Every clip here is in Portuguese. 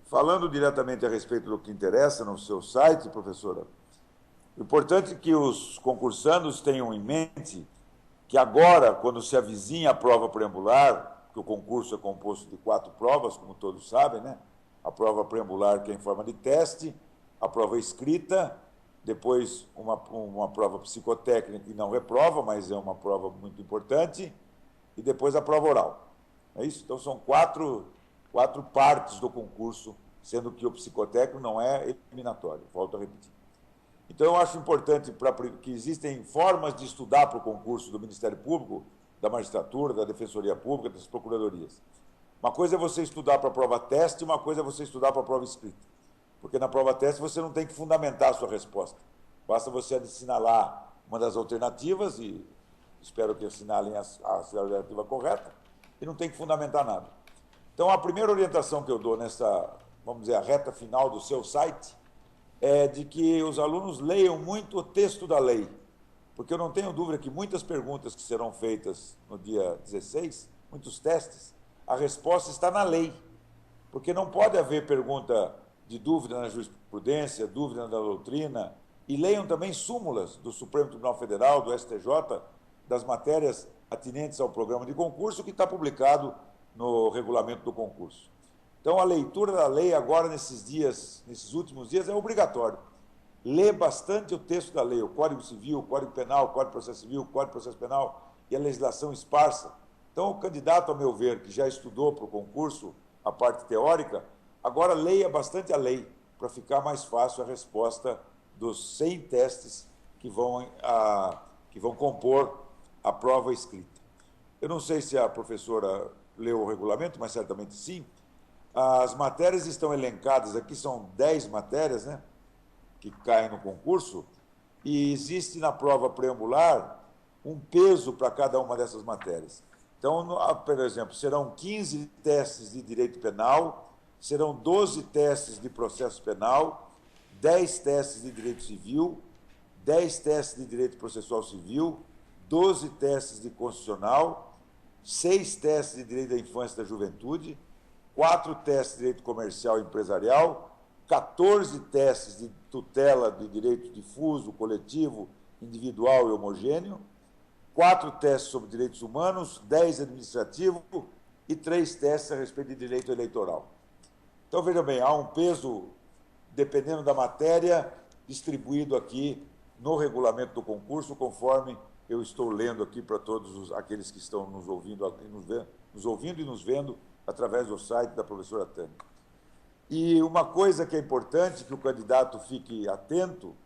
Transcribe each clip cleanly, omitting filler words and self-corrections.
falando diretamente a respeito do que interessa no seu site, professora, o importante é que os concursandos tenham em mente que agora, quando se avizinha a prova preambular, que o concurso é composto de 4 provas, como todos sabem, né? A prova preambular, que é em forma de teste, a prova escrita, depois uma prova psicotécnica, que não é prova, mas é uma prova muito importante, e depois a prova oral. É isso? Então, são quatro partes do concurso, sendo que o psicotécnico não é eliminatório, volto a repetir. Então, eu acho importante que existem formas de estudar para o concurso do Ministério Público, da magistratura, da Defensoria Pública, das procuradorias. Uma coisa é você estudar para a prova teste, uma coisa é você estudar para a prova escrita. Porque na prova teste você não tem que fundamentar a sua resposta. Basta você assinalar uma das alternativas, e espero que assinalem a alternativa correta, e não tem que fundamentar nada. Então, a primeira orientação que eu dou nessa, vamos dizer, a reta final do seu site, é de que os alunos leiam muito o texto da lei, porque eu não tenho dúvida que muitas perguntas que serão feitas no dia 16, muitos testes, a resposta está na lei, porque não pode haver pergunta de dúvida na jurisprudência, dúvida na doutrina, e leiam também súmulas do Supremo Tribunal Federal, do STJ, das matérias atinentes ao programa de concurso, que está publicado no regulamento do concurso. Então, a leitura da lei agora, nesses últimos dias, é obrigatório. Lê bastante o texto da lei, o Código Civil, o Código Penal, o Código de Processo Civil, o Código de Processo Penal e a legislação esparsa. Então, o candidato, a meu ver, que já estudou para o concurso a parte teórica, agora leia bastante a lei, para ficar mais fácil a resposta dos 100 testes que vão compor a prova escrita. Eu não sei se a professora leu o regulamento, mas certamente sim. As matérias estão elencadas aqui, são 10 matérias, né, que caem no concurso, e existe na prova preambular um peso para cada uma dessas matérias. Então, por exemplo, serão 15 testes de direito penal, serão 12 testes de processo penal, 10 testes de direito civil, 10 testes de direito processual civil, 12 testes de constitucional, 6 testes de direito da infância e da juventude, 4 testes de direito comercial e empresarial, 14 testes de tutela de direito difuso, coletivo, individual e homogêneo, 4 testes sobre direitos humanos, 10 administrativo e 3 testes a respeito de direito eleitoral. Então, veja bem, há um peso, dependendo da matéria, distribuído aqui no regulamento do concurso, conforme eu estou lendo aqui para todos aqueles que estão nos ouvindo e nos vendo através do site da professora Tânia. E uma coisa que é importante que o candidato fique atento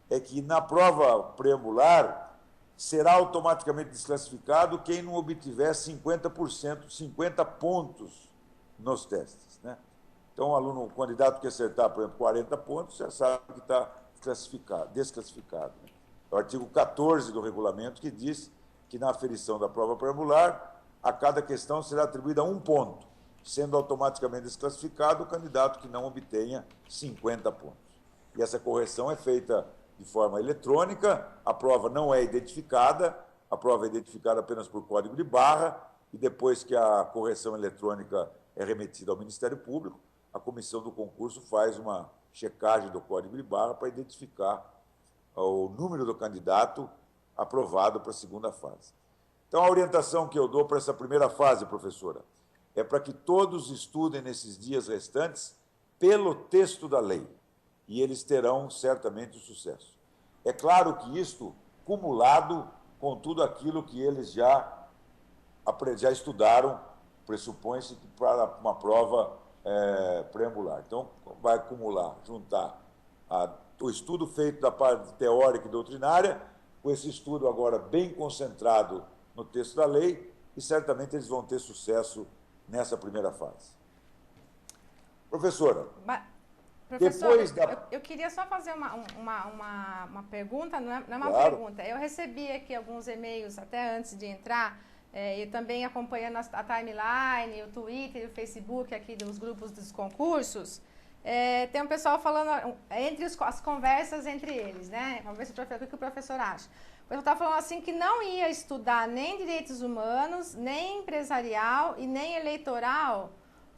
é que na prova preambular será automaticamente desclassificado quem não obtiver 50%, 50 pontos nos testes, né? Então, o candidato que acertar, por exemplo, 40 pontos, já sabe que está desclassificado. Né? É o artigo 14 do regulamento que diz que na aferição da prova preambular, a cada questão será atribuída 1 ponto, sendo automaticamente desclassificado o candidato que não obtenha 50 pontos. E essa correção é feita de forma eletrônica, a prova não é identificada, a prova é identificada apenas por código de barra, e depois que a correção eletrônica é remetida ao Ministério Público, a comissão do concurso faz uma checagem do código de barra para identificar o número do candidato aprovado para a segunda fase. Então, a orientação que eu dou para essa primeira fase, professora, é para que todos estudem nesses dias restantes pelo texto da lei, e eles terão certamente o sucesso. É claro que isto, cumulado com tudo aquilo que eles já estudaram, pressupõe-se para uma prova preambular. Então, vai acumular, juntar o estudo feito da parte teórica e doutrinária, com esse estudo agora bem concentrado no texto da lei, e certamente eles vão ter sucesso nessa primeira fase. Professora, depois eu queria só fazer uma pergunta, não é uma pergunta. Eu recebi aqui alguns e-mails até antes de entrar, e também acompanhando a timeline, o Twitter e o Facebook aqui dos grupos dos concursos. Tem um pessoal falando, entre as conversas entre eles, né? Vamos ver o que o professor acha. O pessoal está falando assim que não ia estudar nem direitos humanos, nem empresarial e nem eleitoral,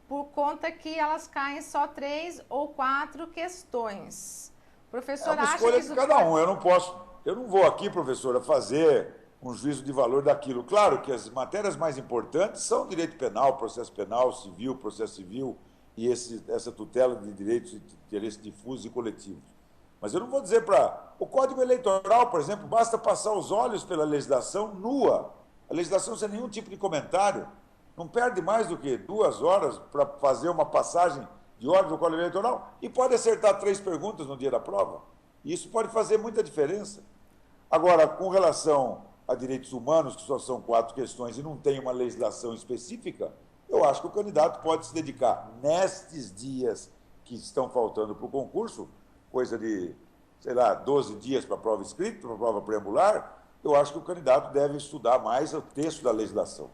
por conta que elas caem só 3 ou 4 questões. O professor é uma acha escolha que de cada um. Eu não vou aqui, professora, fazer um juízo de valor daquilo. Claro que as matérias mais importantes são direito penal, processo penal, civil, processo civil e essa tutela de direitos de interesse difuso e coletivos. Mas eu não vou dizer para... O Código Eleitoral, por exemplo, basta passar os olhos pela legislação nua. A legislação sem nenhum tipo de comentário. Não perde mais do que 2 horas para fazer uma passagem de olhos do Código Eleitoral e pode acertar 3 perguntas no dia da prova. E isso pode fazer muita diferença. Agora, com relação a direitos humanos, que só são 4 questões e não tem uma legislação específica, eu acho que o candidato pode se dedicar, nestes dias que estão faltando para o concurso, coisa de, sei lá, 12 dias para a prova escrita, para a prova preambular, eu acho que o candidato deve estudar mais o texto da legislação.